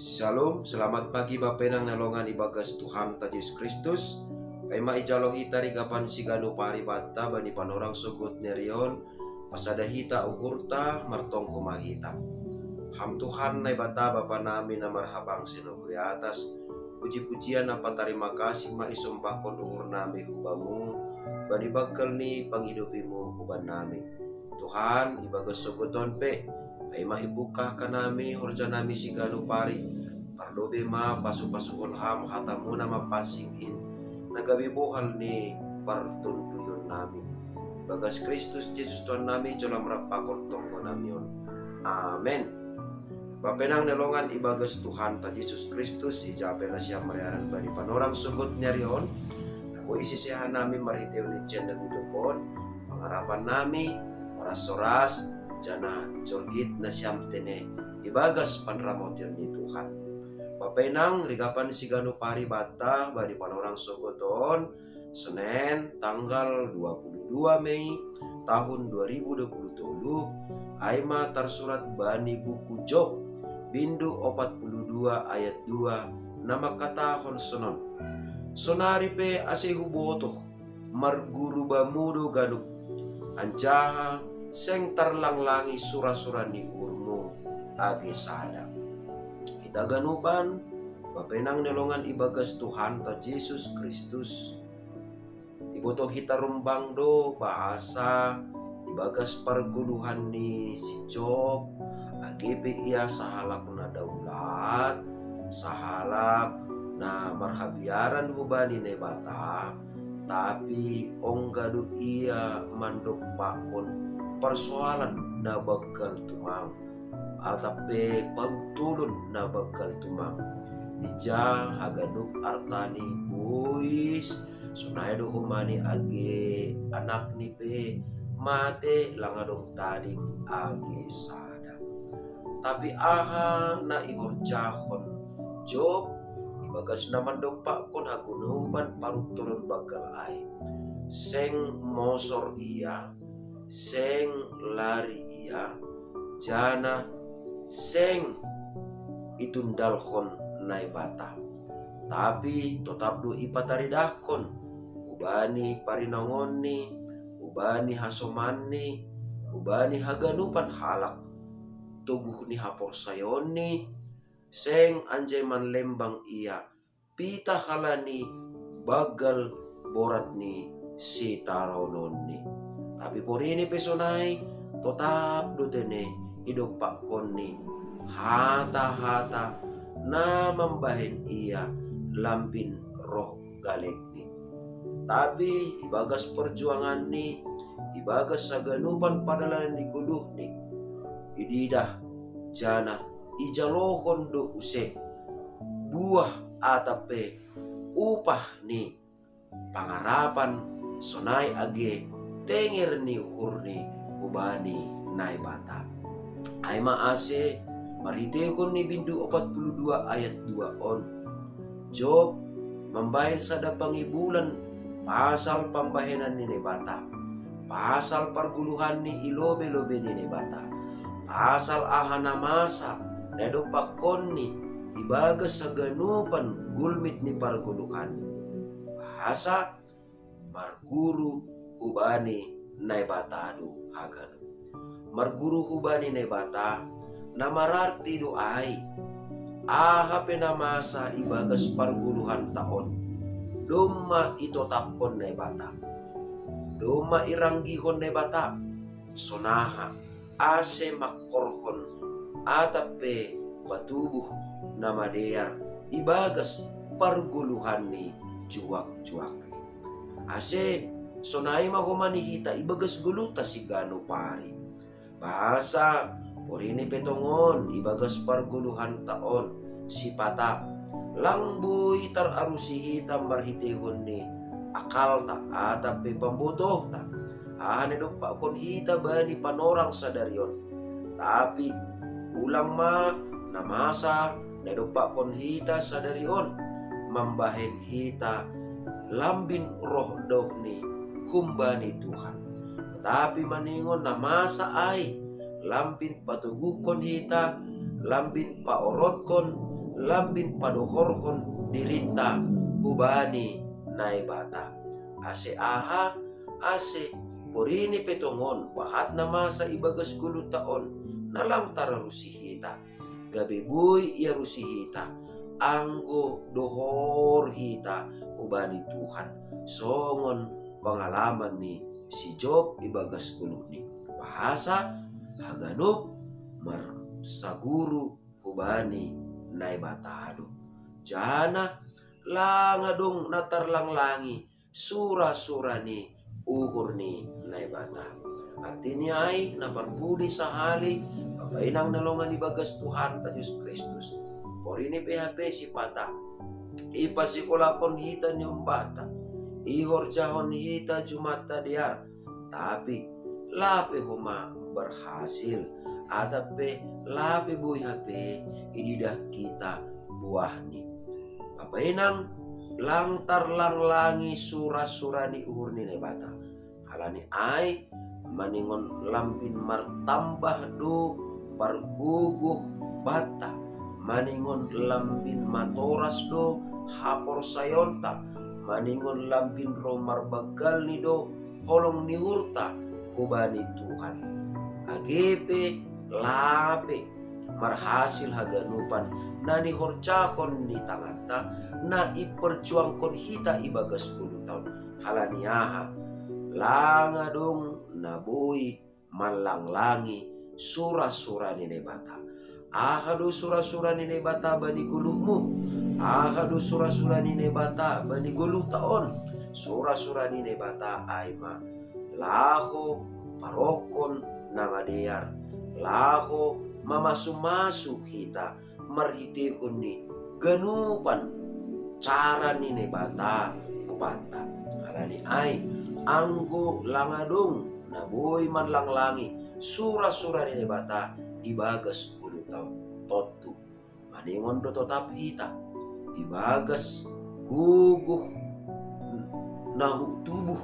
Shalom, selamat pagi bapenang nalongan ibagas Tuhan ta Yesus Kristus. Kaima ijalohi tari gapan sigano pari bata bani panorang sugut nerion pasada hita uhurta martong kumahita. Ham Tuhan nai bata bapa nami na marhabang sinukri atas. Puji-pujian apa terima kasih ma isumpahkon uhur nami hubamu bani bakal ni panghidupimu huban nami. Tuhan ibagas suguton pe Kaima ibuka kanami horja nami sigano pari parlobe ma pasu-pasuhon ham hatamu nama pasingin nagabi bohal ni partunduyon nami bagas Kristus Yesus Tuhan nami jolam rapakon tongko namion. Amen. Bapenang nelongan ibagas Tuhan ta Yesus Kristus ijape na siya mariaran bani panorang sugot nyarion ako isisihan nami maritew ni channel ito pon pangarapan nami oras-oras jana jorgit na siyam tene ibagas panramot yun ni Tuhan. Papenang rigapan sigano pari bata bani panorang sogoton Senin tanggal 22 Mei tahun 2020 aima tersurat bani buku Job bindu 42 ayat 2 nama kata konsonon sonari pe asehu botoh marguru bamudo ganuk anjaha seng terlang-langi sura-sura ni urmu agi sada. Kita ganupan bapenang nelongan ibagas Tuhan ta Yesus Kristus. Iboto hita rumbang do bahasa ibagas perguluhan ni si Job agi pe ia sahalak na daulat sahalak na marhabiaran hubani ne bata tapi onggadu ia mandok pakon persoalan na bakal tumang atape pagtulon na bakal tumang ija haganuk artani buis sunay do humani agi anak ni pe mate langadong tading agi sada tapi aha na ihorjahon Job ibagas naman do pakon hagunuban parutulon bakal ay seng mosor iya seng lari ia jana seng itundalhon nai bata tapi tetap do ipataridahkon ubani parinangonni ubani hasomani ubani haganupan halak tubuh ni hapor sayoni seng anjay man lembang ia pita halani bagal borat ni si tarononni tapi porini pesonai tetap dutene hidup pak koni hata-hata na membahin ia lampin roh galekni tapi ibagas perjuangan ni ibagas saganupan padalan di kuduh ni ididah jana ijalohon do use buah atape upah ni pangarapan sonai age tenger ni hurni ubani nai bata ay maase maritekon ni bindu 42 ayat 2 on Job membayar sada pangibulan pasal pambahenan ni bata pasal perguluhan ni ilobe-lobe ni bata pasal ahana masa nedo pakon ni ibagas sa ganupan gulmit ni parguluhan bahasa marguru hubani nai bata adu hagan marguru hubani nai bata namararti do ay aha penamasa ibagas parguluhan taon doma ito tapkon nai bata doma iranggihon nai bata sonaha ase makorhon atape patubuh namadear ibagas parguluhan ni juak-juak ase sonai mahumani hita ibagas guluta si gano pari bahasa porini petongon ibagas parguluhan taon si pata langbuy tararusi hita marhitehon ni akal ta atape pambutoh ta ahane do pakon hita bani panorang sadarion tapi ulang ma namasa nedo pakon hita sadarion mambahen hita lambin roh doh ni kumbani Tuhan tetapi maningon na masa ay lampin patugukon hita lambin paorotkon lambin padohorhon dirita hubani naibata. Ase aha ase porini petongon bahat na masa ibagas 10 taon nalang tararusihita. Gabi buy ia rusihita anggo dohor hita ubani Tuhan. Songon pengalaman ni si Job ibagas 10 ni bahasa haganup marsaguru ubani naibatado. Jana langadong natarlanglangi sura-sura ni uhur ni naibata. Artinya ay naparpuli sa hali papainang nalongan ibagas Tuhan ta Diyos Kristus. Por ini PHP si pata ipasikulakon hita ni umbata ihorjahon hita jumata diar tapi lape huma berhasil atape lape buih hape ididah kita buah ni papainang langtar langlangi sura-surani uhur ni nebata halani ai maningon lampin martambah do parguguh bata maningon lampin matoras do hapor sayonta maningon lampin romar bagal ni do holong ni hurta kubani Tuhan agepe lape marhasil haganupan nani horcakon ni tanganta na iperjuangkon hita ibagas 10 tahun halaniaha langadong nabui malanglangi sura-sura ni nebata ahadu sura-sura ni nebata bani guluhmu ahadu sura-sura ni nebata bani guluh taon sura-sura ni nebata aima laho parokon nangadear laho mamasu-masu kita marhitehun ni ganupan cara ni nebata bata alani ai anggo langadong naboy manlanglangi sura-sura ni nebata ibagas 10 tahun totu maningon do tetap hita ibagas guguh nahu tubuh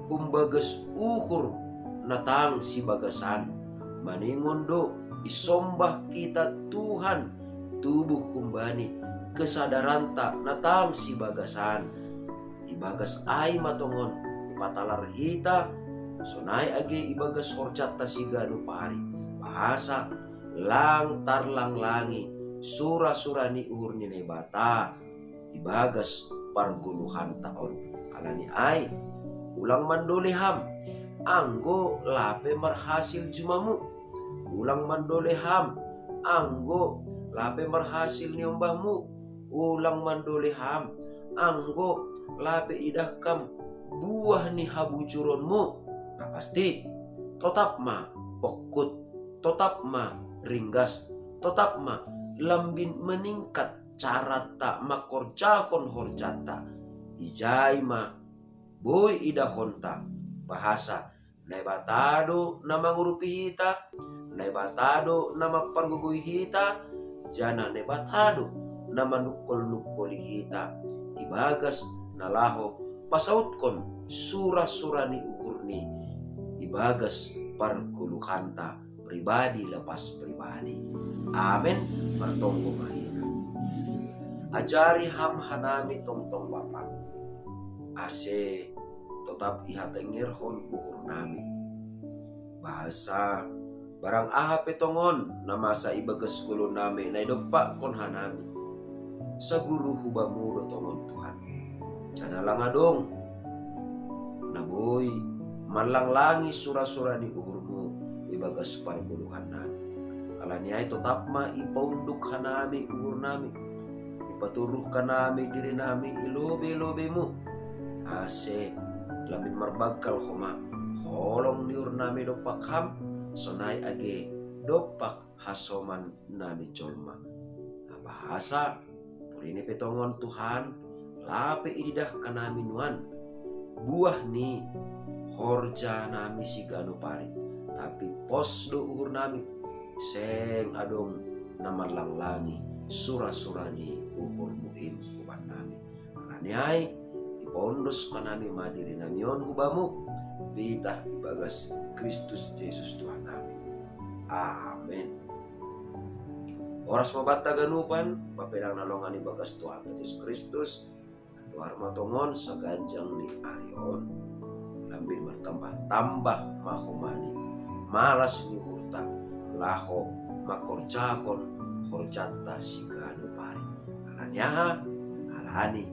kumbagas ukur natang si bagasan maningon do isombah kita Tuhan tubuh kumbani kesadaran tak natang si bagasan ibagas ai matongon patalar hita sonai age ibagas horcat ta siganu pari bahasa langtar langlangi sura-sura ni uhur ni nebata ibagas parguluhan taon alani ai ulang mandoleham anggo lape marhasil jumamu ulang mandoleham anggo lape marhasil ni umbahmu ulang mandoleham anggo lape idahkam buah ni habujuronmu nah pasti tetap ma pokut tetap ma ringgas tetap ma lambin meningkat cara tak makorjakon horjata ijai ma boy idahonta bahasa naibatado nama ngurupi hita naibatado nama pargugui hita jana naibatado nama nukol-nukoli hita ibagas nalaho pasautkon sura-surani uhurni ibagas parkuluhanta pribadi lepas pribadi amen martonggo mahina ajari ham hanami tong-tong bapak ase tetap ihatengir hon uhur nami bahasa barang aha petongon nama sa ibagas kulo nami na idopak kon hanami sa guru hubamu do tongon Tuhan jana langadong naboy malanglangi sura-sura ni uhurmu ibagas parguluhan nami alaniay tetap ma ipaunduk hanami uhur nami ipaturuh kanami diri nami ilobe-lobe mu ase lamin marbagkal homa holong niur nami dopak ham sonai age dopak hasoman nami colma bahasa purini petongon Tuhan lape ididah kanami nuan buah ni horja nami si ganu pari tapi pos do uhur nami seng adong naman langlangi sura-surani uhur muhim uban nami karaniay ipondos kanami madiri namion hubamu bitah bagas Kristus Yesus Tuhan nami amin Oras mabata ganupan, bapedang nalongan ibagas Tuhan Yesus Kristus, Tuhan matongon sa ganjang ni Arion, lambin bertambah-tambah mahumani, malas ni hurta, laho makorjakon, horjata si ganu pari. Alanyaha, alani,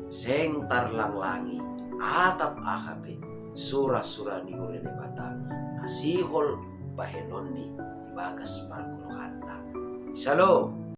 seng tarlang langi, atap akape, sura-sura ni urene bata, nasihol bahenon ni ibagas parkulokanta. Shalom.